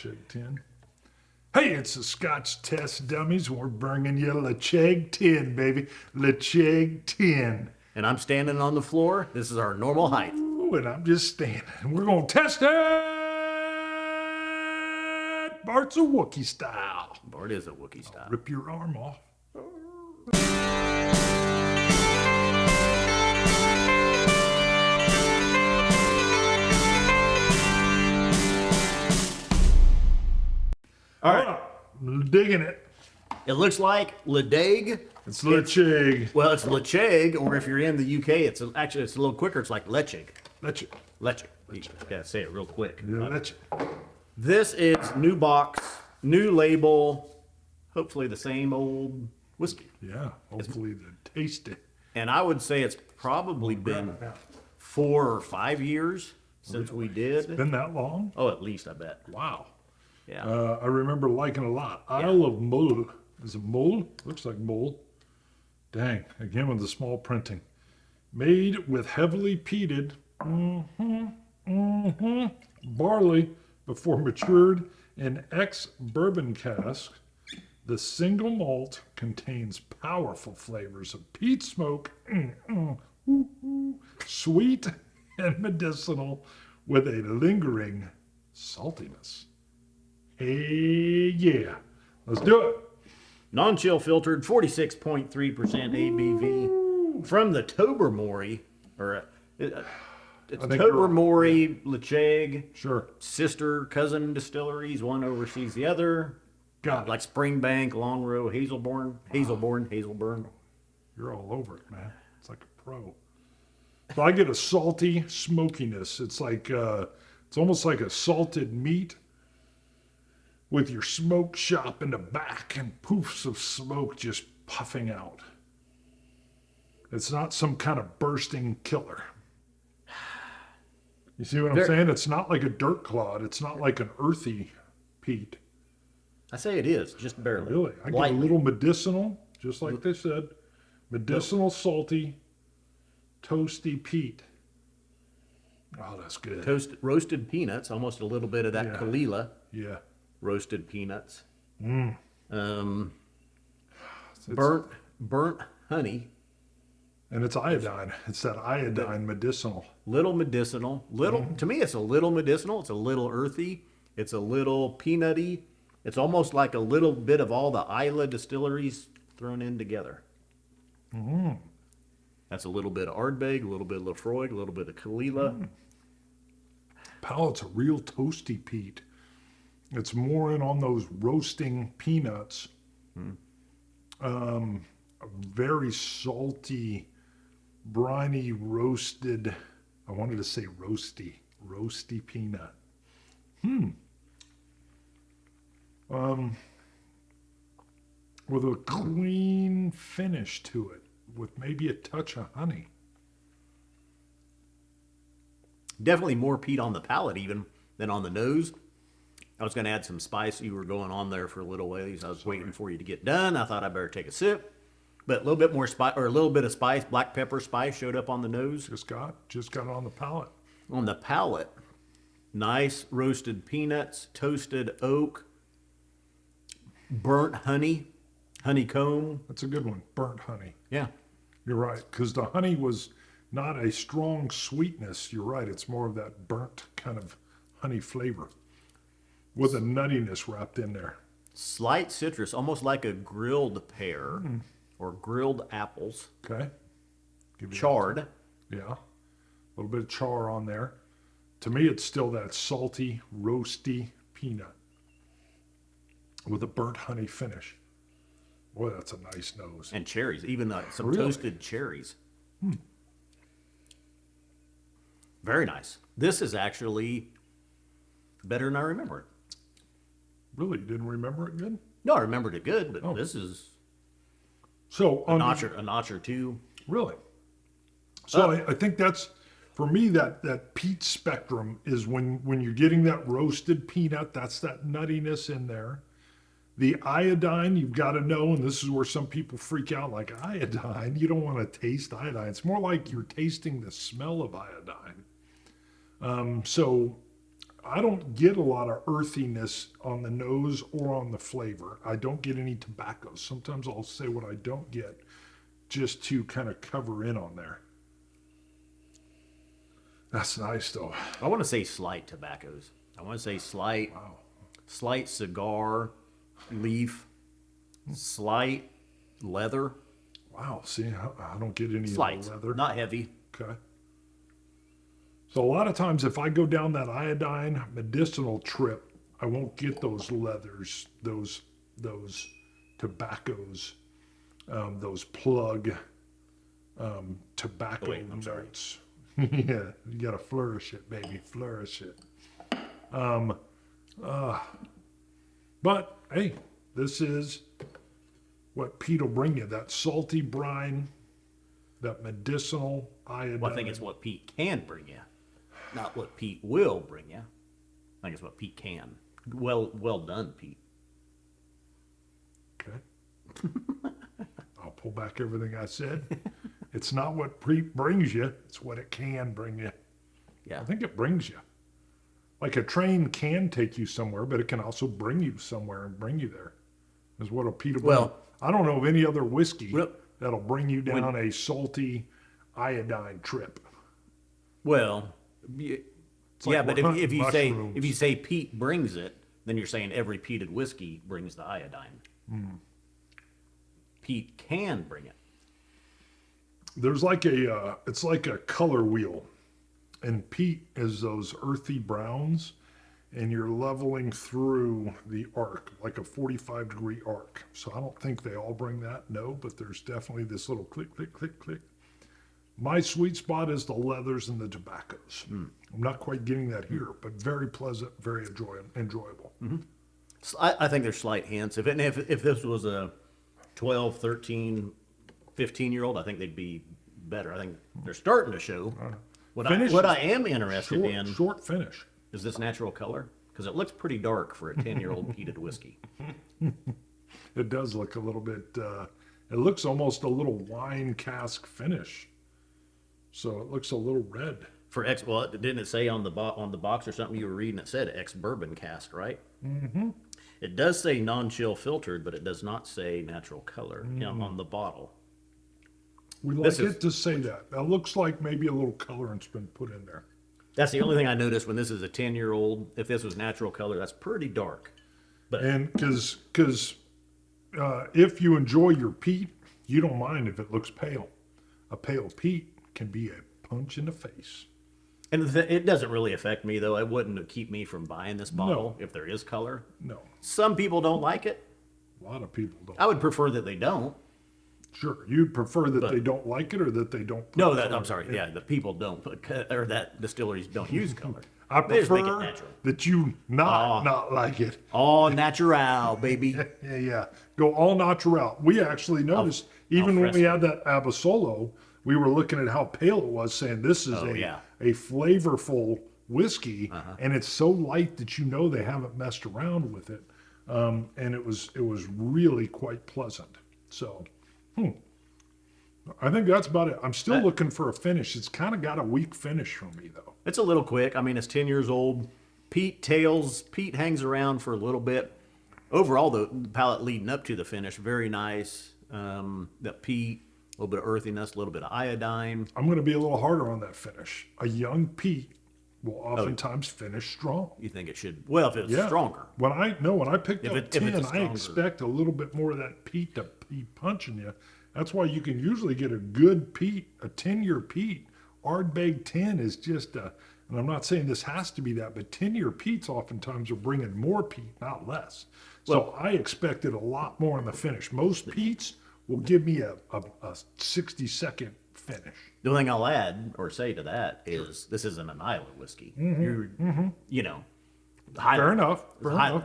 Scotch It 10. Hey, it's the Scotch Test Dummies. We're bringing you Ledaig 10, baby. Ledaig 10. And I'm standing on the floor. This is our normal height. Ooh, and I'm just standing. We're going to test it! Bart's a Wookiee style. Bart is a Wookiee style. Rip your arm off. All right. I'm digging it. It looks like Ledaig. It's Ledaig. Well, it's Ledaig, or if you're in the UK, it's a little quicker. It's like Ledaig. Ledaig. Ledaig. You gotta say it real quick. Yeah, Ledaig. This is new box, new label, hopefully the same old whiskey. Yeah, hopefully they taste it. And I would say it's probably been 4 or 5 years since we did. Been that long? Oh, at least, I bet. Wow. Yeah. I remember liking it a lot. Isle of Mull. Is it Mull? Looks like Mull. Dang. Again with the small printing. Made with heavily peated barley before matured in ex-bourbon cask. The single malt contains powerful flavors of peat smoke, sweet and medicinal, with a lingering saltiness. Hey, yeah. Let's do it. Non-chill filtered, 46.3% ABV from the Tobermory, or it's Tobermory, Ledaig, Sure. sister, cousin distilleries. One oversees the other. Got it. Like Springbank, Longrow, Hazelburn. You're all over it, man. It's like a pro. So I get a salty smokiness. It's like, it's almost like a salted meat with your smoke shop in the back and poofs of smoke just puffing out. It's not some kind of bursting killer. You see what I'm saying? It's not like a dirt clod. It's not like an earthy peat. I say it is, just barely. Really? I get a little medicinal, just like they said. Medicinal, salty, toasty peat. Oh, that's good. Roasted peanuts, almost a little bit of that Kalila. Yeah. Roasted peanuts. Burnt honey. And it's iodine. It's that iodine medicinal. Little medicinal. To me, it's a little medicinal. It's a little earthy. It's a little peanutty. It's almost like a little bit of all the Isla distilleries thrown in together. That's a little bit of Ardbeg, a little bit of Lafroig, a little bit of Kalila. Palate's a real toasty peat. It's more in on those roasting peanuts. A very salty, briny roasted, I wanted to say roasty peanut. With a clean finish to it, with maybe a touch of honey. Definitely more peat on the palate even than on the nose. I was going to add some spice. You were going on there for a little ways. I was waiting for you to get done. I thought I better take a sip. But a little bit more spice, or a little bit of spice, black pepper spice showed up on the nose. Just got it on the palate. On the palate, nice roasted peanuts, toasted oak, burnt honey, honeycomb. That's a good one, burnt honey. Yeah. You're right, because the honey was not a strong sweetness. You're right, it's more of that burnt kind of honey flavor with a nuttiness wrapped in there. Slight citrus, almost like a grilled pear or grilled apples. Okay. Charred. Yeah. A little bit of char on there. To me, it's still that salty, roasty peanut with a burnt honey finish. Boy, that's a nice nose. And cherries, even some toasted cherries. Very nice. This is actually better than I remember it. Really? You didn't remember it good? No, I remembered it good, but this is so a notch or two. Really? So I think that's, for me, that peat spectrum is when you're getting that roasted peanut, that's that nuttiness in there. The iodine, you've got to know, and this is where some people freak out, like iodine. You don't want to taste iodine. It's more like you're tasting the smell of iodine. So I don't get a lot of earthiness on the nose or on the flavor. I don't get any tobaccos. Sometimes I'll say what I don't get just to kind of cover in on there. That's nice though. I want to say slight tobaccos. I want to say slight, Wow. slight cigar leaf, slight leather, Wow. See, I don't get any slight, of the leather. not heavy. Okay. So a lot of times if I go down that iodine medicinal trip, I won't get those leathers, those tobaccos, those plug tobacco Oh, wait, I'm sorry. notes. Yeah, you gotta flourish it, baby, flourish it. But hey, this is what Peat will bring you, that salty brine, that medicinal iodine. Well, I think it's what Peat can bring you, not what Peat will bring you. I think it's what Peat can. Well done, Peat. Okay. I'll pull back everything I said. It's not what brings you, it's what it can bring you. Yeah. I think it brings you. Like a train can take you somewhere, but it can also bring you somewhere and bring you there. Is what a Peat will bring. Well, I don't know of any other whiskey Well, that'll bring you down a salty iodine trip. Well, It's yeah, like but we're if hunting you say mushrooms. if you say Peat brings it, then you're saying every peated whiskey brings the iodine. Peat can bring it. There's like it's like a color wheel, and peat is those earthy browns, and you're leveling through the arc, like a 45-degree arc. So I don't think they all bring that, no, but there's definitely this little click, click, click, click. My sweet spot is the leathers and the tobaccos. I'm not quite getting that here, but very pleasant, very enjoyable. I think there's slight hints. If this was a 12, 13, 15-year-old, I think they'd be better. I think they're starting to show. What Finish I am interested in Short finish. is this natural color, because it looks pretty dark for a 10-year-old peated whiskey. It does look a little bit, it looks almost a little wine cask finish. So it looks a little red. Well, didn't it say on the box or something you were reading? It said ex-bourbon cask, right? Mm-hmm. It does say non-chill filtered, but it does not say natural color on the bottle. We like it to say that. That looks like maybe a little colorant's been put in there. That's the only thing I noticed when this is a 10-year-old. If this was natural color, that's pretty dark. And because if you enjoy your peat, you don't mind if it looks pale. A pale peat can be a punch in the face. And it doesn't really affect me, though. It wouldn't keep me from buying this bottle if there is color. No, Some people don't like it. a lot of people don't. I would prefer that they don't. Sure, you'd prefer that they don't like it or that they don't put No, color I'm sorry. in it? Yeah, the people don't put, or that distilleries don't use color. I They just make it prefer natural. that you not like it. All natural, baby. Yeah. Go all natural. We actually noticed, even when we fresco. had that Abasolo, we were looking at how pale it was, saying this is yeah. a flavorful whiskey, and it's so light that you know they haven't messed around with it, and it was really quite pleasant. So, I think that's about it. I'm still looking for a finish. It's kind of got a weak finish for me, though. It's a little quick. I mean, it's 10 years old. Peat hangs around for a little bit. Overall, the palate leading up to the finish, very nice. That peat, a little bit of earthiness, a little bit of iodine. I'm going to be a little harder on that finish. A young peat will oftentimes finish strong. You think it should? Well, if it's stronger. When I picked If up it's a 10, I stronger- expect a little bit more of that peat to be punching you. That's why you can usually get a good peat, a 10-year peat. Ardbeg 10 is just and I'm not saying this has to be that, but 10-year peats oftentimes are bringing more peat, not less. So I expected a lot more in the finish. Most peats will give me a 60-second finish. The only thing I'll add or say to that is this isn't an Isla whiskey. You know, Fair enough. Fair Highland.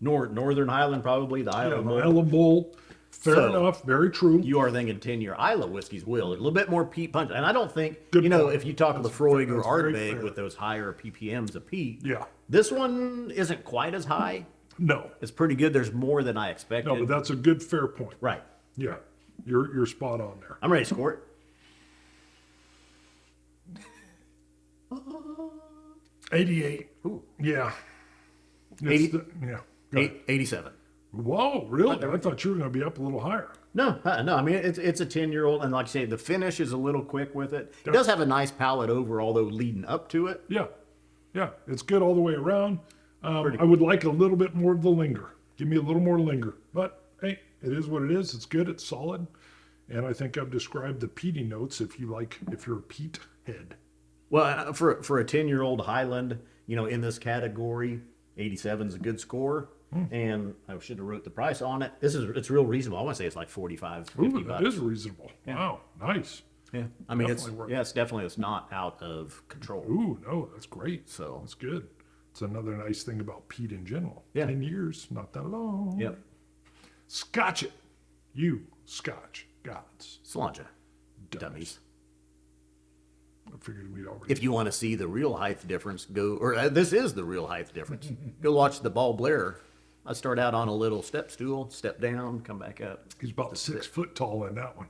enough. Northern Highland, probably the Isla. Yeah, Mull. Isla Bull. Fair So, enough. Very true. You are thinking 10-year Isla whiskeys will. A little bit more peat punch. And I don't think, Good you know, point. if you talk Lefroy or that's very Ardbeg fair. with those higher ppms of peat, Yeah. this one isn't quite as high. No. It's pretty good. There's more than I expected. No, but that's a good fair point. Right. Yeah. You're spot on there. I'm ready to score it. 88. Ooh. Yeah. 80 yeah. Go ahead. 87. Whoa, really? I thought you were going to be up a little higher. No, no. I mean, it's a 10-year-old, and like I say, the finish is a little quick with it. It does have a nice palate overall, though, leading up to it. Yeah. Yeah. It's good all the way around. I would like a little bit more of the linger. Give me a little more linger. But, hey, it is what it is. It's good. It's solid. And I think I've described the peaty notes if you're a peat head. Well, for a 10-year-old Highland, in this category, 87 is a good score. And I should have wrote the price on it. It's real reasonable. I want to say it's like 45, 50 Ooh, bucks. that is reasonable. Yeah. Wow, nice. Yeah, I mean Definitely it's not out of control. Ooh, no, that's great. So that's good. It's another nice thing about peat in general. Yeah. 10 years, not that long. Yep. Scotch it. You Scotch gods. Cilantro. Dummies. I figured we'd already. If you want to see the real height difference, this is the real height difference. Go watch the Ball Blair. I start out on a little step stool, step down, come back up. He's about 6 foot tall in that one.